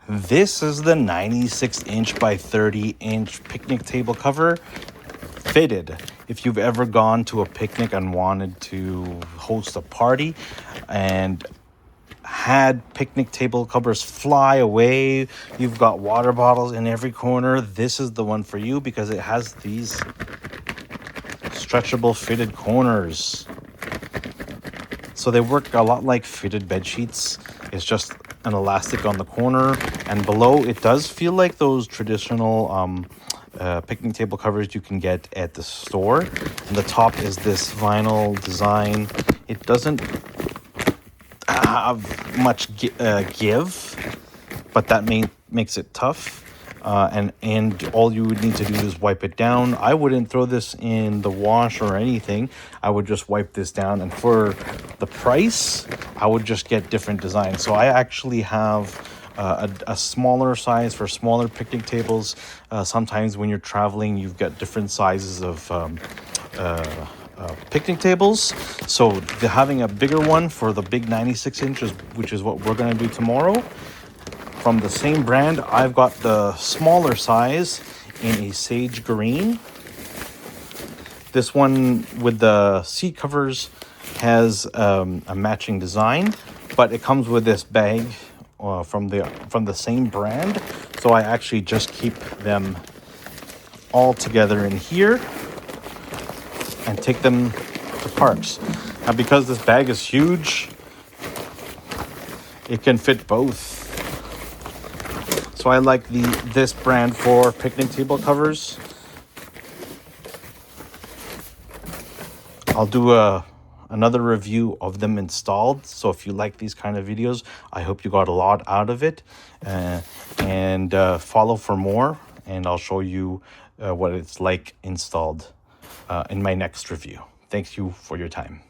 This is the 96-inch by 30-inch picnic table cover, fitted. If you've ever gone to a picnic and wanted to host a party and had picnic table covers fly away, you've got water bottles in every corner, this is the one for you because it has these stretchable fitted corners. So they work a lot like fitted bed sheets. It's just an elastic on the corner, and below it does feel like those traditional picnic table covers you can get at the store. And the top is this vinyl design. It doesn't have much give, but that makes it tough. And all you would need to do is wipe it down. I wouldn't throw this in the wash or anything. I would just wipe this down. And for the price, I would just get different designs. So I actually have a smaller size for smaller picnic tables. Sometimes when you're traveling, you've got different sizes of picnic tables. So having a bigger one for the big 96 inches, which is what we're going to do tomorrow. From the same brand, I've got the smaller size in a sage green. This one with the seat covers has a matching design, but it comes with this bag from the same brand. So I actually just keep them all together in here and take them to parks. Now, because this bag is huge, it can fit both. So I like this brand for picnic table covers. I'll do another review of them installed. So if you like these kind of videos, I hope you got a lot out of it. And follow for more, and I'll show you what it's like installed in my next review. Thank you for your time.